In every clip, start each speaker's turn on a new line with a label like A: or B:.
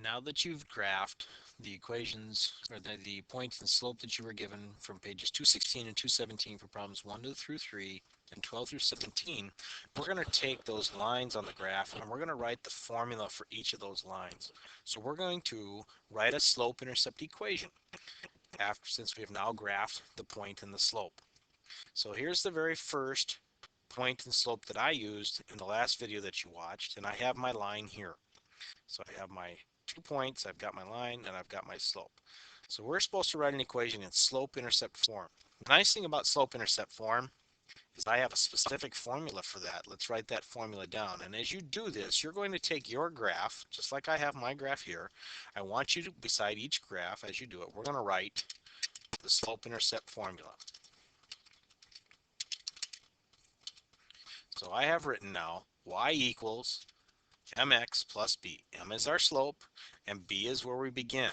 A: Now that you've graphed the equations or the point and slope that you were given from pages 216 and 217 for problems 1 through 3 and 12 through 17, we're going to take those lines on the graph and we're going to write the formula for each of those lines. So we're going to write a slope-intercept equation since we have now graphed the point and the slope. So here's the very first point and slope that I used in the last video that you watched, and I have my line here. So I have my 2 points, I've got my line, and I've got my slope. So we're supposed to write an equation in slope-intercept form. The nice thing about slope-intercept form is I have a specific formula for that. Let's write that formula down. And as you do this, you're going to take your graph, just like I have my graph here. I want you to, beside each graph, as you do it, we're going to write the slope-intercept formula. So I have written now y equals mx plus b. M is our slope, and b is where we begin.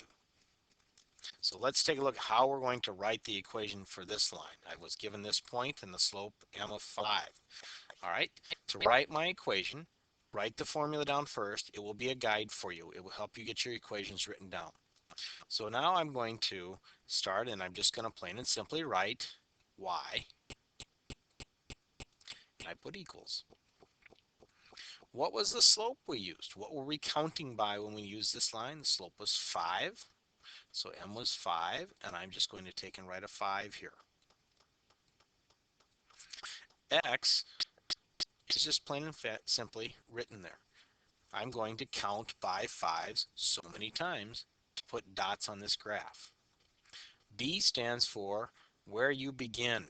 A: So let's take a look at how we're going to write the equation for this line. I was given this point and the slope m of 5. All right, to write my equation, write the formula down first. It will be a guide for you. It will help you get your equations written down. So now I'm going to start, and I'm just going to plain and simply write y, and I put equals. What was the slope we used? What were we counting by when we used this line? The slope was 5. So m was 5, and I'm just going to take and write a 5 here. X is just plain and simply written there. I'm going to count by 5s so many times to put dots on this graph. B stands for where you begin.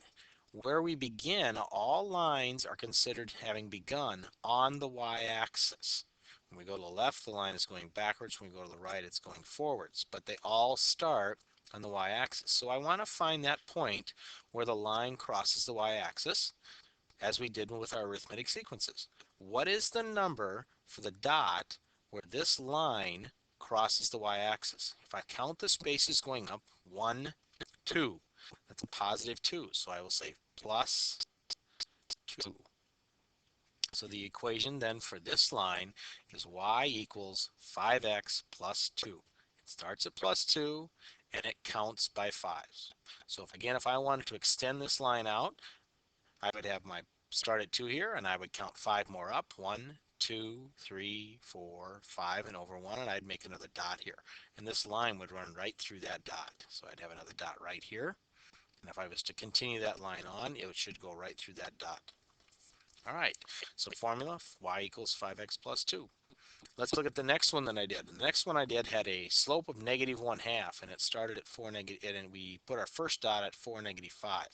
A: Where we begin, all lines are considered having begun on the y-axis. When we go to the left, the line is going backwards. When we go to the right, it's going forwards. But they all start on the y-axis. So I want to find that point where the line crosses the y-axis, as we did with our arithmetic sequences. What is the number for the dot where this line crosses the y-axis? If I count the spaces going up, 1, 2. That's a positive 2. So I will say plus 2. So the equation then for this line is y equals 5x plus 2. It starts at plus 2 and it counts by 5s. So if I wanted to extend this line out, I would have my start at 2 here and I would count 5 more up. 1, 2, 3, 4, 5, and over 1, and I'd make another dot here. And this line would run right through that dot. So I'd have another dot right here. And if I was to continue that line on, it should go right through that dot. All right, so formula, y equals 5x plus 2. Let's look at the next one that I did. The next one I did had a slope of negative 1/2, and it started at 4 negative, and we put our first dot at 4 negative 5.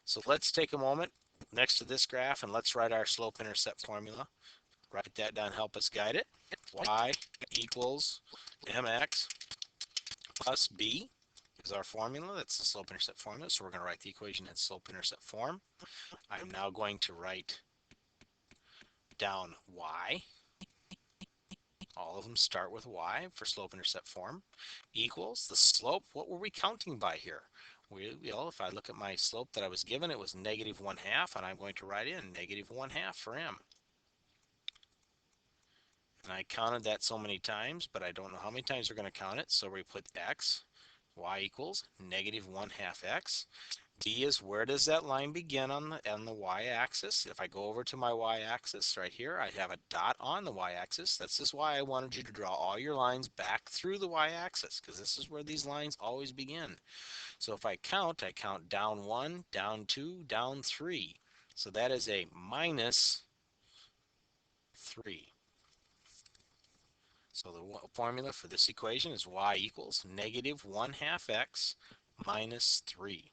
A: So let's take a moment next to this graph, and let's write our slope-intercept formula. Write that down, help us guide it. Y equals mx plus b is our formula. That's the slope-intercept formula. So we're going to write the equation in slope-intercept form. I'm now going to write down y. All of them start with y for slope-intercept form. Equals the slope. What were we counting by here? If I look at my slope that I was given, it was negative 1/2, and I'm going to write in negative 1/2 for m. And I counted that so many times, but I don't know how many times we're going to count it. So we put x, y equals negative 1/2 x. B is where does that line begin on the y-axis? If I go over to my y-axis right here, I have a dot on the y-axis. This is why I wanted you to draw all your lines back through the y-axis, because this is where these lines always begin. So if I count down 1, down 2, down 3. So that is a minus 3. So the formula for this equation is y equals negative 1/2 x minus 3.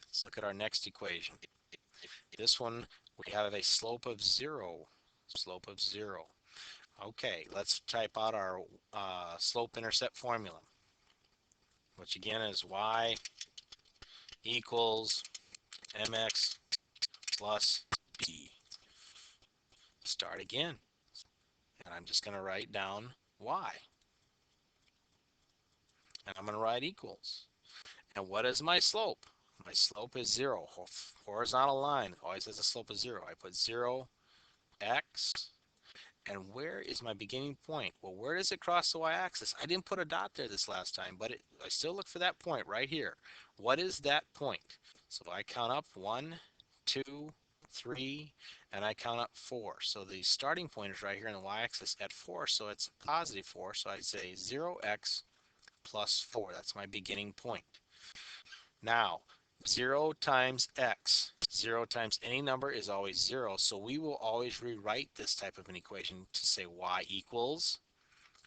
A: Let's look at our next equation. This one, we have a slope of 0. Slope of 0. Okay, let's type out our slope-intercept formula, which again is y equals mx plus b. Start again. And I'm just going to write down y. And I'm going to write equals. And what is my slope? My slope is 0. Horizontal line always has a slope of 0. I put 0 x, And where is my beginning point? Well, where does it cross the y-axis? I didn't put a dot there this last time, but I still look for that point right here. What is that point? So I count up 1, 2, 3, and I count up 4. So the starting point is right here in the y-axis at 4, so it's positive 4. So I say 0x plus 4. That's my beginning point. Now, 0 times x. 0 times any number is always 0, so we will always rewrite this type of an equation to say y equals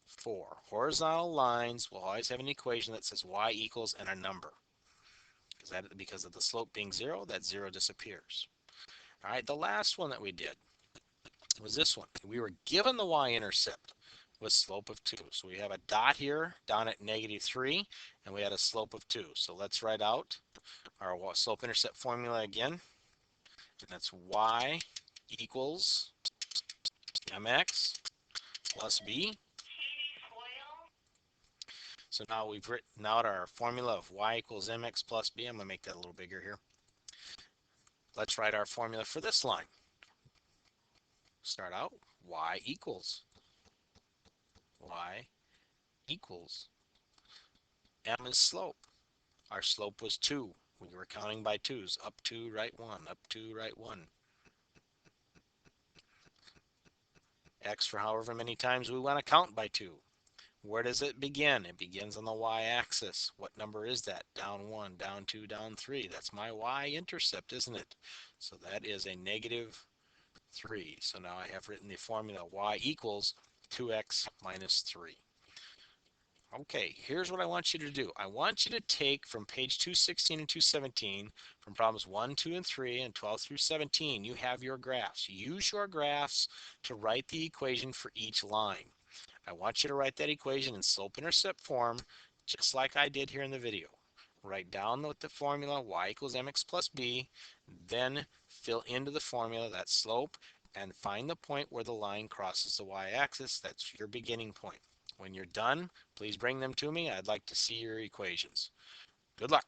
A: 4. Horizontal lines will always have an equation that says y equals and a number. Because of the slope being 0, that 0 disappears. All right, the last one that we did was this one. We were given the y-intercept with slope of 2. So we have a dot here down at -3, and we had a slope of 2. So let's write out our slope-intercept formula again. And that's y equals mx plus b. So now we've written out our formula of y equals mx plus b. I'm going to make that a little bigger here. Let's write our formula for this line. Start out y equals m is slope. Our slope was 2. We were counting by 2's. Up 2, right 1. Up 2, right 1. X for however many times we want to count by 2. Where does it begin? It begins on the y-axis. What number is that? Down 1, down 2, down 3. That's my y-intercept, isn't it? So that is a -3. So now I have written the formula y equals 2x minus 3. Okay, here's what I want you to do. I want you to take from page 216 and 217, from problems 1, 2, and 3, and 12 through 17, you have your graphs. Use your graphs to write the equation for each line. I want you to write that equation in slope-intercept form, just like I did here in the video. Write down what the formula y equals mx plus b, then fill into the formula that slope, and find the point where the line crosses the y-axis. That's your beginning point. When you're done, please bring them to me. I'd like to see your equations. Good luck.